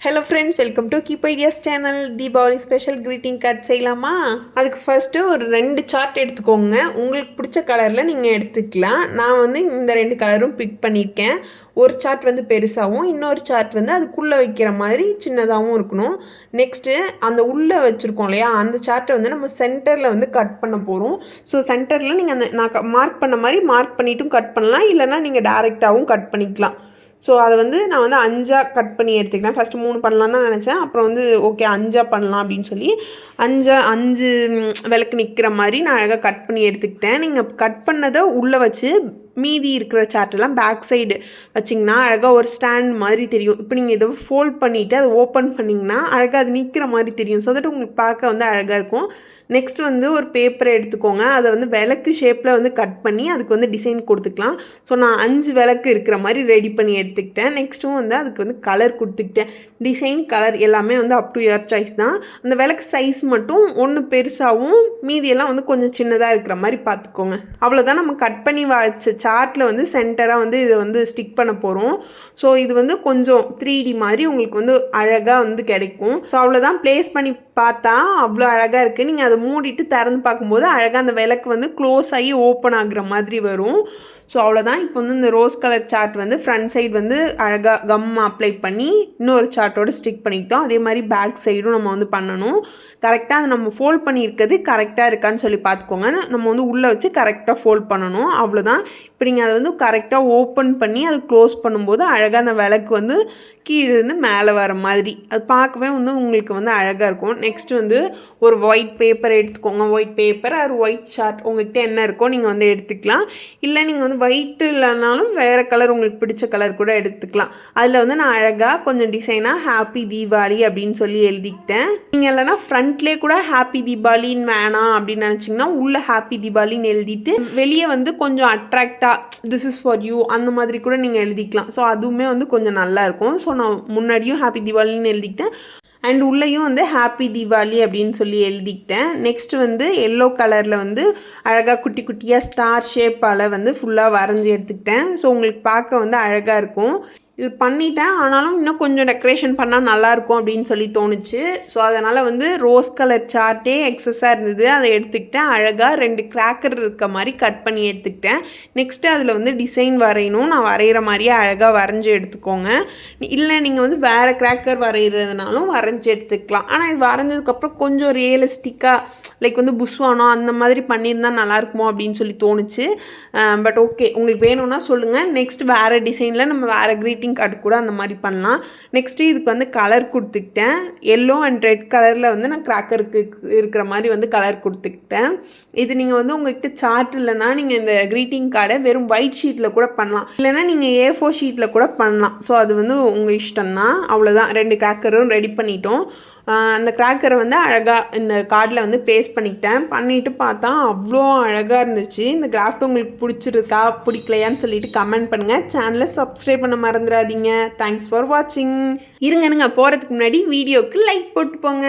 Hello friends, welcome to Keep Ideas channel. Deepavali special greeting card செய்யலாமா? அதுக்கு first ஒரு ரெண்டு சார்ட் எடுத்துக்கோங்க. உங்களுக்கு பிடிச்ச கலர்ல நீங்க எடுத்துக்கலாம். நான் வந்து இந்த ரெண்டு கலரும் பிக் பண்ணிருக்கேன். ஒரு சார்ட் வந்து பெருசாவும் இன்னொரு சார்ட் வந்து அதுக்குள்ள வைக்கிற மாதிரி சின்னதாவும் இருக்கணும். நெக்ஸ்ட் அந்த உள்ள வச்சிருக்கோம் இல்லையா அந்த சார்ட்டை வந்து நம்ம சென்டர்ல வந்து கட் பண்ண போறோம். ஸோ சென்டர்ல நீங்க அந்த நான் மார்க் பண்ண மாதிரி மார்க் பண்ணிட்டும் கட் பண்ணலாம், இல்லைன்னா நீங்க டைரக்டாவும் கட் பண்ணிக்கலாம். ஸோ அதை வந்து நான் வந்து 5 கட் பண்ணி எடுத்துக்கிட்டேன். ஃபஸ்ட்டு 3 பண்ணலான்னு தான் நினச்சேன். அப்புறம் வந்து ஓகே 5 பண்ணலாம் அப்படின்னு சொல்லி 5 விளக்கு நிற்கிற மாதிரி நான் அழகாக கட் பண்ணி எடுத்துக்கிட்டேன். நீங்கள் கட் பண்ணதை உள்ளே வச்சு மீதி இருக்கிற சார்ட்டெல்லாம் பேக் சைடு வச்சிங்கன்னா அழகாக ஒரு ஸ்டாண்ட் மாதிரி தெரியும். இப்போ நீங்கள் இதை ஃபோல்ட் பண்ணிவிட்டு அதை ஓப்பன் பண்ணிங்கன்னா அழகாக அது நிற்கிற மாதிரி தெரியும். ஸோ தட் உங்களுக்கு பார்க்க வந்து அழகாக இருக்கும். நெக்ஸ்ட் வந்து ஒரு பேப்பரை எடுத்துக்கோங்க. அதை வந்து விளக்கு ஷேப்பில் வந்து கட் பண்ணி அதுக்கு வந்து டிசைன் கொடுத்துக்கலாம். ஸோ நான் 5 விளக்கு இருக்கிற மாதிரி ரெடி பண்ணி எடுத்துக்கிட்டேன். நெக்ஸ்ட்டும் வந்து அதுக்கு வந்து கலர் கொடுத்துக்கிட்டேன். டிசைன் கலர் எல்லாமே வந்து அப் டு யுவர் சாய்ஸ் தான். அந்த விளக்கு சைஸ் மட்டும் ஒன்று பெருசாகவும் மீதியெல்லாம் வந்து கொஞ்சம் சின்னதாக இருக்கிற மாதிரி பார்த்துக்கோங்க. அவ்வளோதான். நம்ம கட் பண்ணி வச்ச சார்ட்டில் வந்து சென்டராக வந்து இதை வந்து ஸ்டிக் பண்ண போகிறோம். ஸோ இது வந்து கொஞ்சம் 3D மாதிரி உங்களுக்கு வந்து அழகாக வந்து கிடைக்கும். ஸோ அவ்வளோதான். ப்ளேஸ் பண்ணி பார்த்தா அவ்வளோ அழகாக இருக்குது. நீங்கள் அதை மூடிட்டு திறந்து பார்க்கும்போது அழகாக அந்த விளக்கு வந்து க்ளோஸ் ஆகி ஓப்பன் ஆகுற மாதிரி வரும். ஸோ அவ்வளோதான். இப்போ வந்து இந்த ரோஸ் கலர் சார்ட் வந்து ஃப்ரண்ட் சைடு வந்து அழகாக கம் அப்ளை பண்ணி இன்னொரு சார்ட்டோடு ஸ்டிக் பண்ணிக்கிட்டோம். அதே மாதிரி பேக் சைடும் நம்ம வந்து பண்ணணும். கரெக்டாக அதை நம்ம ஃபோல்ட் பண்ணியிருக்கிறது கரெக்டாக இருக்கான்னு சொல்லி பார்த்துக்கோங்க. நம்ம வந்து உள்ளே வச்சு கரெக்டாக ஃபோல்ட் பண்ணணும். அவ்வளோதான். இப்போ நீங்கள் அதை வந்து கரெக்டாக ஓப்பன் பண்ணி அதை க்ளோஸ் பண்ணும்போது அழகாக அந்த விளக்கு வந்து கீழே இருந்து மேலே வர மாதிரி அது பார்க்கவே வந்து உங்களுக்கு வந்து அழகாக இருக்கும். நெக்ஸ்ட் வந்து ஒரு ஒயிட் பேப்பர் எடுத்துக்கோங்க. ஒயிட் பேப்பர் ஒரு ஒயிட் சார்ட் உங்கள்கிட்ட என்ன இருக்கோ நீங்கள் வந்து எடுத்துக்கலாம். இல்லை நீங்கள் வந்து ஒயிட் இல்லைனாலும் வேறு கலர் உங்களுக்கு பிடிச்ச கலர் கூட எடுத்துக்கலாம். அதில் வந்து நான் அழகாக கொஞ்சம் டிசைனாக ஹாப்பி தீபாவளி அப்படின்னு சொல்லி எழுதிக்கிட்டேன். நீங்கள் இல்லைனா ஃப்ரண்ட்லேயே கூட ஹாப்பி தீபாவளின்னு வேணாம் அப்படின்னு நினச்சிங்கன்னா உள்ளே ஹாப்பி தீபாவளின்னு எழுதிட்டு வெளியே வந்து கொஞ்சம் அட்ராக்டாக திஸ் இஸ் ஃபார் யூ அந்த மாதிரி கூட நீங்கள் எழுதிக்கலாம். ஸோ அதுவுமே வந்து கொஞ்சம் நல்லாயிருக்கும். ஸோ நான் முன்னாடியும் ஹாப்பி தீபாவளின்னு எழுதிக்கிட்டேன் அண்ட் உள்ளேயும் வந்து ஹாப்பி தீபாவளி அப்படின்னு சொல்லி எழுதிக்கிட்டேன். நெக்ஸ்ட் வந்து எல்லோ கலரில் வந்து அழகாக குட்டி குட்டியாக ஸ்டார் ஷேப்பால் வந்து ஃபுல்லாக வரைஞ்சி எடுத்துக்கிட்டேன். ஸோ உங்களுக்கு பார்க்க வந்து அழகாக இருக்கும். இது பண்ணிட்டேன், ஆனாலும் இன்னும் கொஞ்சம் டெக்கரேஷன் பண்ணால் நல்லாயிருக்கும் அப்படின்னு சொல்லி தோணுச்சு. ஸோ அதனால் வந்து ரோஸ் கலர் சார்ட்டே எக்ஸஸாக இருந்தது, அதை எடுத்துக்கிட்டேன். அழகாக 2 கிராக்கர் இருக்க மாதிரி கட் பண்ணி எடுத்துக்கிட்டேன். நெக்ஸ்ட்டு அதில் வந்து டிசைன் வரையணும். நான் வரைகிற மாதிரியே அழகாக வரைஞ்சி எடுத்துக்கோங்க. இல்லை நீங்கள் வந்து வேறு கிராக்கர் வரைகிறதுனாலும் வரைஞ்சி எடுத்துக்கலாம். ஆனால் இது வரைஞ்சதுக்கப்புறம் கொஞ்சம் ரியலிஸ்டிக்காக லைக் வந்து புஷ்வானம் அந்த மாதிரி பண்ணியிருந்தால் நல்லாயிருக்குமோ அப்படின்னு சொல்லி தோணுச்சு. பட் ஓகே, உங்களுக்கு வேணும்னா சொல்லுங்கள். நெக்ஸ்ட் வேறு டிசைனில் நம்ம வேறு க்ரீட்டிங் கார்டு கூட அந்த மாதிரி பண்ணலாம். நெக்ஸ்ட்டு இதுக்கு வந்து கலர் கொடுத்துக்கிட்டேன். எல்லோ அண்ட் ரெட் கலரில் வந்து நான் கிராக்கருக்கு இருக்கிற மாதிரி வந்து கலர் கொடுத்துக்கிட்டேன். இது நீங்கள் வந்து உங்கள்கிட்ட சார்ட் இல்லைன்னா நீங்கள் இந்த க்ரீட்டிங் கார்டை வெறும் ஒயிட் ஷீட்டில் கூட பண்ணலாம், இல்லைனா நீங்கள் A4 ஷீட்டில் கூட பண்ணலாம். ஸோ அது வந்து உங்கள் இஷ்டம்தான். அவ்வளோதான், 2 கிராக்கரும் ரெடி பண்ணிட்டோம். அந்த கிராக்கரை வந்து அழகாக இந்த கார்டில் வந்து பேஸ்ட் பண்ணிட்டு பார்த்தா அவ்வளோ அழகாக இருந்துச்சு. இந்த கிராஃப்ட் உங்களுக்கு பிடிச்சிருக்கா பிடிக்கலையான்னு சொல்லிட்டு கமெண்ட் பண்ணுங்கள். சேனலை சப்ஸ்கிரைப் பண்ண மறந்துடாதீங்க. தேங்க்ஸ் ஃபார் வாட்சிங். இருங்க போகிறதுக்கு முன்னாடி வீடியோவுக்கு லைக் போட்டு போங்க.